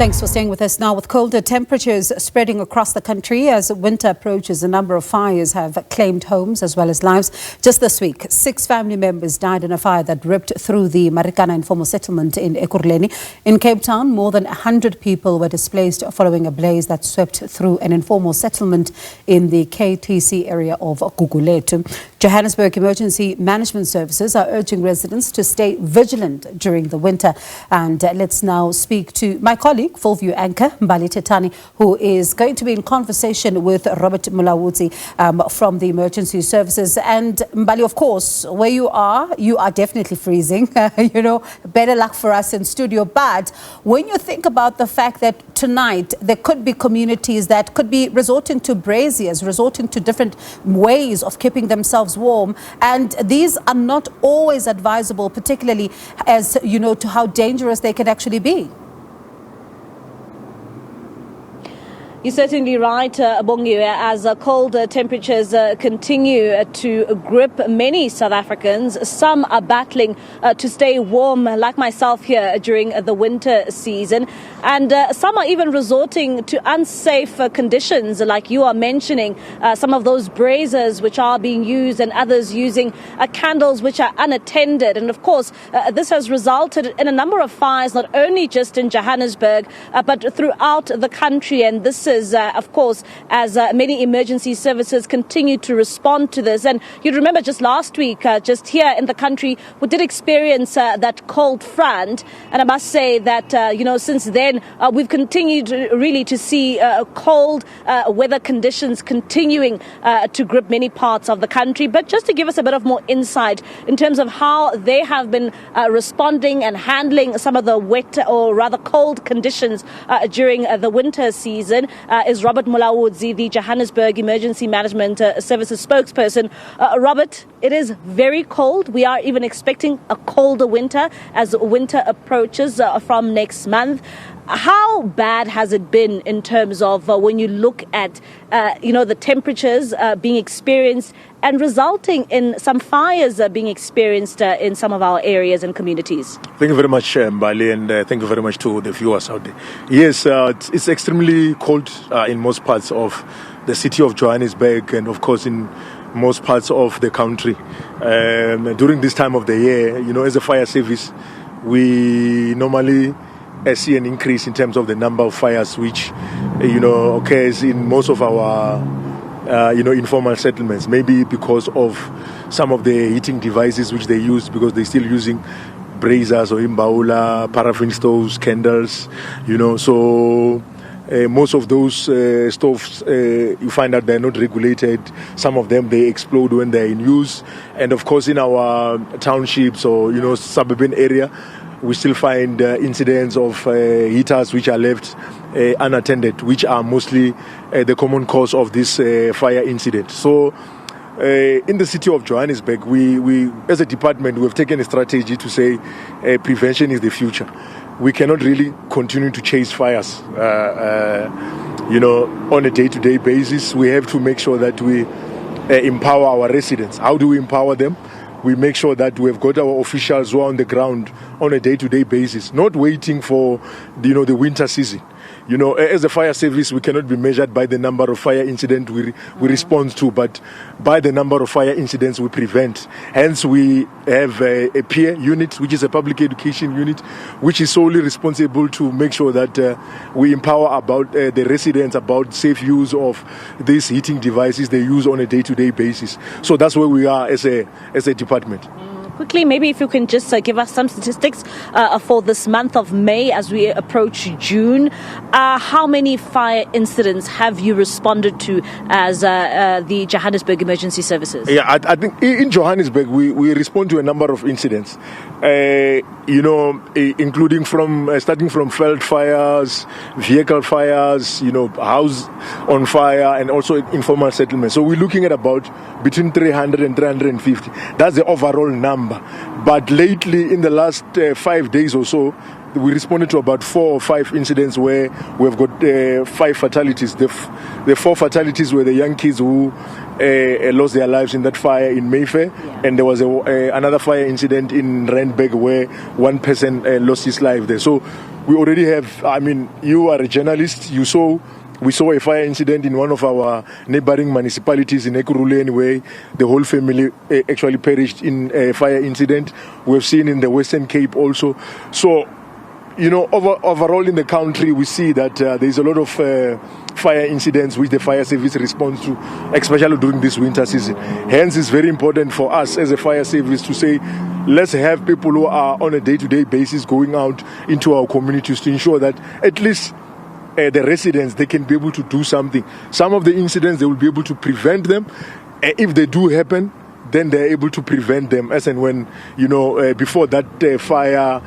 Thanks for staying with us now. With colder temperatures spreading across the country as winter approaches, a number of fires have claimed homes as well as lives. Just this week, 6 family members died in a fire that ripped through the Marikana informal settlement in Ekurhuleni. In Cape Town, more than 100 people were displaced following a blaze that swept through an informal settlement in the KTC area of Gugulethu. Johannesburg Emergency Management Services are urging residents to stay vigilant during the winter. And let's now speak to my colleague, Full View anchor Mbali Thetani, who is going to be in conversation with Robert Mulawuzi from the Emergency Services. And Mbali, of course, where you are definitely freezing. Better luck for us in studio. But when you think about the fact that tonight there could be communities that could be resorting to braziers, resorting to different ways of keeping themselves warm, and these are not always advisable, particularly as to how dangerous they can actually be. You're certainly right, Bongiwe, as cold temperatures continue to grip many South Africans. Some are battling to stay warm, like myself here during the winter season. And some are even resorting to unsafe conditions, like you are mentioning, some of those braziers which are being used and others using candles which are unattended. And of course, this has resulted in a number of fires, not only just in Johannesburg, but throughout the country. And this is, of course, as many emergency services continue to respond to this. And you'd remember just last week, just here in the country, we did experience that cold front. And I must say that, since then, we've continued really to see cold weather conditions continuing to grip many parts of the country. But just to give us a bit of more insight in terms of how they have been responding and handling some of the wet or rather cold conditions during the winter season is Robert Mulawuzi, the Johannesburg Emergency Management Services spokesperson. Robert, it is very cold. We are even expecting a colder winter as winter approaches from next month. How bad has it been in terms of when you look at, the temperatures being experienced and resulting in some fires being experienced in some of our areas and communities? Thank you very much, Mbali, and thank you very much to the viewers out there. Yes, it's extremely cold in most parts of the city of Johannesburg and, of course, in most parts of the country. During this time of the year, as a fire service, we normally see an increase in terms of the number of fires which, occurs in most of our, informal settlements. Maybe because of some of the heating devices which they use, because they're still using braziers or imbaula, paraffin stoves, candles, so most of those stoves, you find that they're not regulated. Some of them, they explode when they're in use. And of course, in our townships or, suburban area, we still find incidents of heaters which are left unattended, which are mostly the common cause of this fire incident. So in the city of Johannesburg, we as a department, we have taken a strategy to say prevention is the future. We cannot really continue to chase fires, on a day-to-day basis. We have to make sure that we empower our residents. How do we empower them? We make sure that we've got our officials who are on the ground on a day-to-day basis, not waiting for, the winter season. As a fire service, we cannot be measured by the number of fire incidents we respond to, but by the number of fire incidents we prevent. Hence, we have a peer unit, which is a public education unit, which is solely responsible to make sure that we empower about the residents about safe use of these heating devices they use on a day-to-day basis. So that's where we are as a department. Quickly, maybe if you can just give us some statistics for this month of May as we approach June. How many fire incidents have you responded to as the Johannesburg Emergency Services? Yeah, I think in Johannesburg we respond to a number of incidents, including starting from field fires, vehicle fires, house on fire, and also informal settlements. So we're looking at about between 300 and 350. That's the overall number. But lately, in the last 5 days or so, we responded to about 4 or 5 incidents where we've got 5 fatalities. The 4 fatalities were the young kids who lost their lives in that fire in Mayfair, and there was another fire incident in Randburg where one person lost his life there. So we already have, I mean, you are a journalist, we saw a fire incident in one of our neighboring municipalities in Ekurhuleni where the whole family actually perished in a fire incident. We've seen in the Western Cape also. So, overall in the country, we see that there's a lot of fire incidents which the fire service responds to, especially during this winter season. Hence, it's very important for us as a fire service to say, let's have people who are on a day-to-day basis going out into our communities to ensure that at least the residents, they can be able to do something. Some of the incidents, they will be able to prevent them. If they do happen, then they're able to prevent them as and when, before that fire,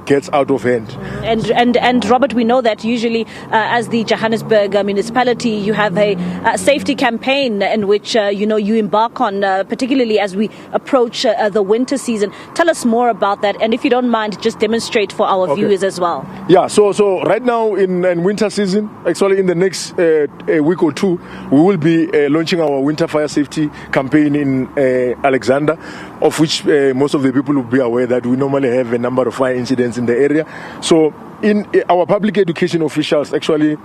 gets out of hand. And Robert, we know that usually as the Johannesburg municipality, you have a safety campaign in which, you embark on, particularly as we approach the winter season. Tell us more about that. And if you don't mind, just demonstrate for our viewers as well. Yeah, so right now in winter season, actually in the next week or two, we will be launching our winter fire safety campaign in Alexander, of which most of the people will be aware that we normally have a number of fire incidents in the area. So in our public education officials actually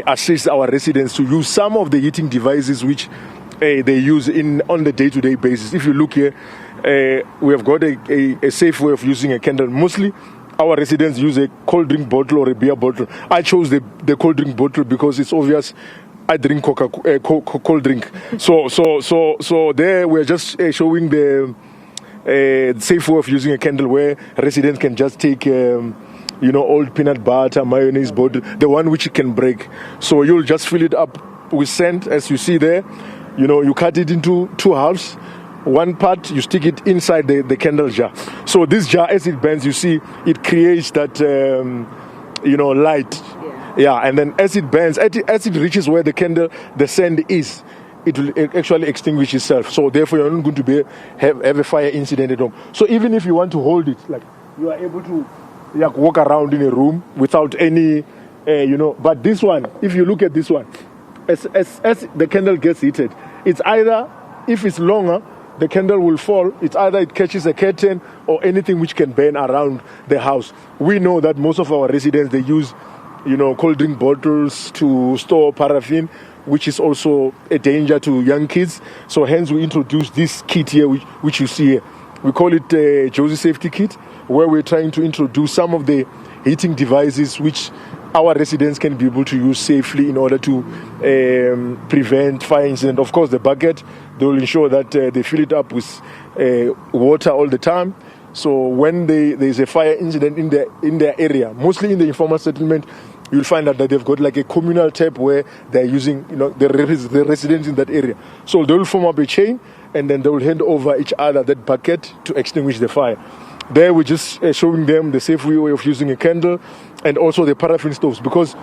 assist our residents to use some of the heating devices which they use on the day-to-day basis. If you look here, we have got a safe way of using a candle. Mostly our residents use a cold drink bottle or a beer bottle. I chose the cold drink bottle because it's obvious I drink cold drink. So there we're just showing the safe way of using a candle where residents can just take, old peanut butter, mayonnaise bottle, the one which you can break. So you'll just fill it up with sand, as you see there. You cut it into two halves. One part, you stick it inside the candle jar. So this jar, as it burns, you see, it creates that, light. Yeah, and then as it burns, as it reaches where the sand is, it will actually extinguish itself. So therefore, you're not going to have a fire incident at home. So even if you want to hold it, like you are able to walk around in a room without any, But this one, if you look at this one, as the candle gets heated, it's either, if it's longer, the candle will fall. It's either it catches a curtain or anything which can burn around the house. We know that most of our residents, they use cold drink bottles to store paraffin, which is also a danger to young kids. So hence we introduced this kit here, which you see here. We call it a Josie Safety Kit, where we're trying to introduce some of the heating devices which our residents can be able to use safely in order to prevent fire incident. Of course, the bucket, they will ensure that they fill it up with water all the time. So when there's a fire incident in their area, mostly in the informal settlement, you'll find out that they've got like a communal tap where they're using, the residents in that area. So they'll form up a chain and then they'll hand over each other that bucket to extinguish the fire. There we're just showing them the safe way of using a candle and also the paraffin stoves, because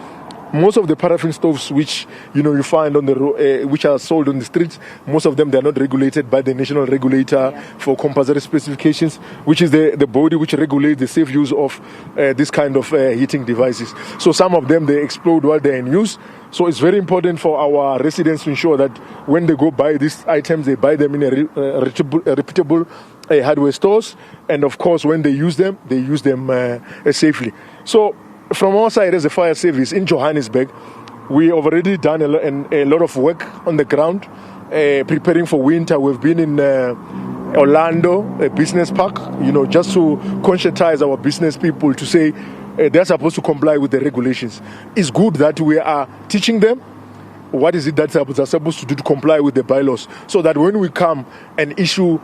most of the paraffin stoves which you find on the which are sold on the streets, most of them, they're not regulated by the national regulator for compulsory specifications, which is the body which regulates the safe use of this kind of heating devices. So some of them, they explode while they're in use. So it's very important for our residents to ensure that when they go buy these items, they buy them in a reputable hardware stores, and of course when they use them safely. So from our side as a fire service in Johannesburg, we have already done a lot of work on the ground, preparing for winter. We've been in Orlando, a business park, just to conscientize our business people to say they're supposed to comply with the regulations. It's good that we are teaching them what is it that they're supposed to do to comply with the bylaws, so that when we come and issue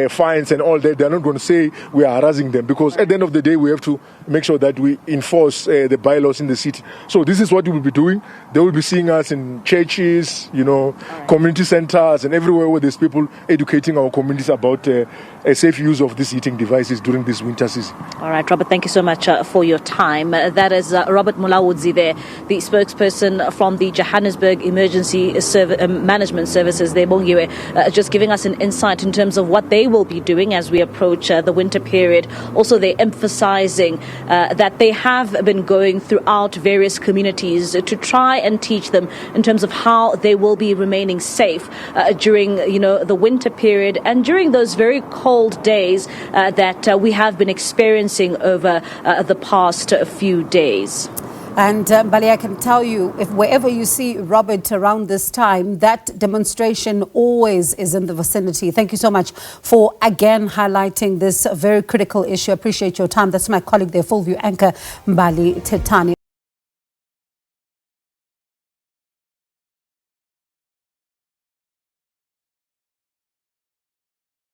fines and all that, they're not going to say we are harassing them, because at the end of the day we have to make sure that we enforce the bylaws in the city. So this is what we will be doing. They will be seeing us in churches, community centers and everywhere where there's people educating our communities about a safe use of these heating devices during this winter season. All right, Robert, thank you so much for your time. That is Robert Mulawudzi there, the spokesperson from the Johannesburg Emergency Management Services there, Bongiwe, just giving us an insight in terms of what what they will be doing as we approach the winter period. Also, they're emphasizing that they have been going throughout various communities to try and teach them in terms of how they will be remaining safe during, the winter period and during those very cold days that we have been experiencing over the past few days. And Mbali, I can tell you, if wherever you see Robert around this time, that demonstration always is in the vicinity. Thank you so much for again highlighting this very critical issue. I appreciate your time. That's my colleague there, full view anchor Mbali Thetani.